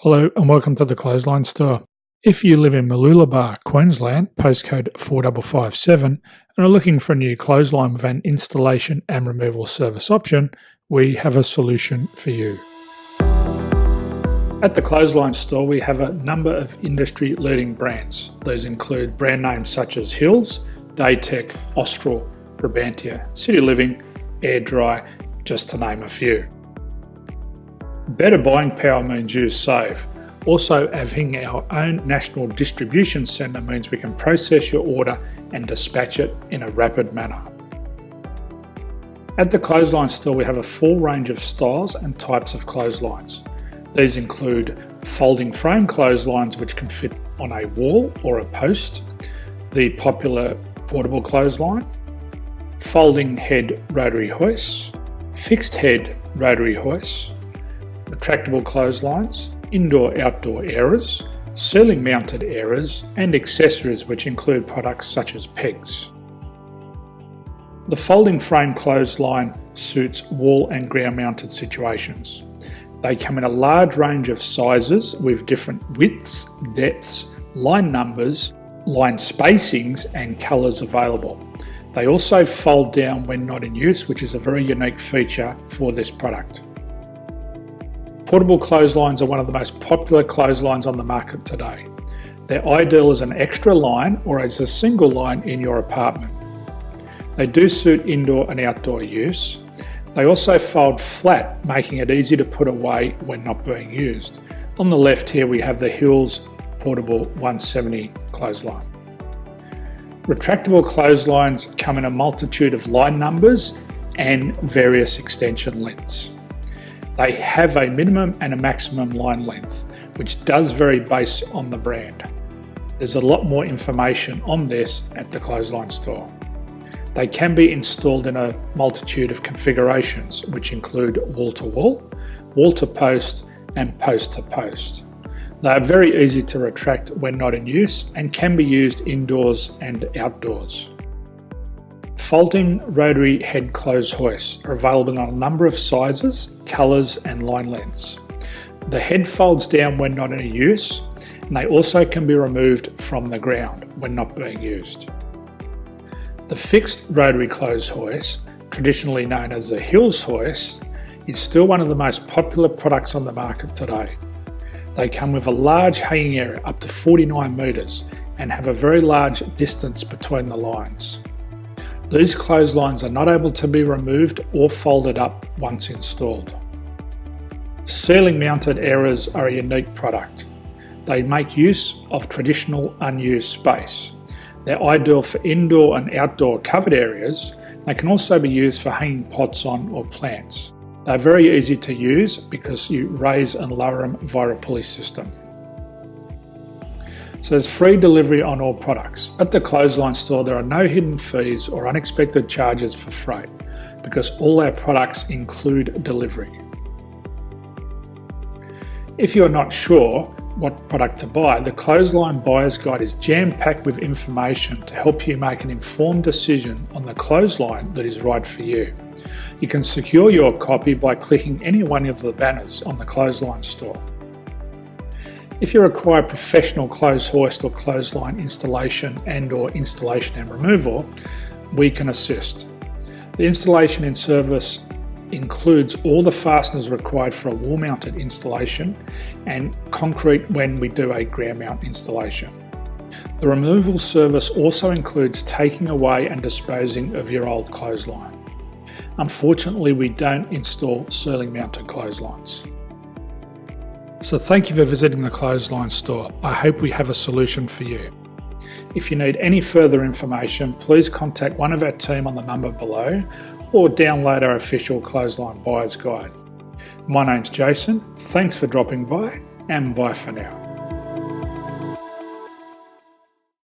Hello and welcome to the Clothesline Store. If you live in Mooloolaba, Queensland, postcode 4557, and are looking for a new clothesline with an installation and removal service option, we have a solution for you. At the Clothesline Store, we have a number of industry-leading brands. These include brand names such as Hills, Daytech, Austral, Brabantia, City Living, Air Dry, just to name a few. Better buying power means you save. Also, having our own national distribution centre means we can process your order and dispatch it in a rapid manner. At the Clothesline Store, we have a full range of styles and types of clotheslines. These include folding frame clotheslines which can fit on a wall or a post, the popular portable clothesline, folding head rotary hoists, fixed head rotary hoists, retractable clotheslines, indoor-outdoor airers, ceiling mounted airers, and accessories which include products such as pegs. The folding frame clothesline suits wall and ground mounted situations. They come in a large range of sizes with different widths, depths, line numbers, line spacings and colours available. They also fold down when not in use, which is a very unique feature for this product. Portable clotheslines are one of the most popular clotheslines on the market today. They're ideal as an extra line or as a single line in your apartment. They do suit indoor and outdoor use. They also fold flat, making it easy to put away when not being used. On the left here we have the Hills Portable 170 clothesline. Retractable clotheslines come in a multitude of line numbers and various extension lengths. They have a minimum and a maximum line length, which does vary based on the brand. There's a lot more information on this at the Clothesline Store. They can be installed in a multitude of configurations, which include wall-to-wall, wall-to-post, and post-to-post. They are very easy to retract when not in use and can be used indoors and outdoors. Folding rotary head clothes hoists are available in a number of sizes, colours and line lengths. The head folds down when not in use, and they also can be removed from the ground when not being used. The fixed rotary clothes hoist, traditionally known as the Hills hoist, is still one of the most popular products on the market today. They come with a large hanging area up to 49 metres and have a very large distance between the lines. These clotheslines are not able to be removed or folded up once installed. Ceiling mounted airers are a unique product. They make use of traditional unused space. They're ideal for indoor and outdoor covered areas. They can also be used for hanging pots on or plants. They're very easy to use because you raise and lower them via a pulley system. So there's free delivery on all products. At the Clothesline Store, there are no hidden fees or unexpected charges for freight because all our products include delivery. If you're not sure what product to buy, the Clothesline Buyer's Guide is jam-packed with information to help you make an informed decision on the clothesline that is right for you. You can secure your copy by clicking any one of the banners on the Clothesline Store. If you require professional clothes hoist or clothesline installation and/or installation and removal, we can assist. The installation and service includes all the fasteners required for a wall-mounted installation and concrete when we do a ground mount installation. The removal service also includes taking away and disposing of your old clothesline. Unfortunately, we don't install ceiling mounted clotheslines. So thank you for visiting the Clothesline Store. I hope we have a solution for you. If you need any further information, please contact one of our team on the number below or download our official Clothesline Buyer's Guide. My name's Jason, thanks for dropping by and bye for now.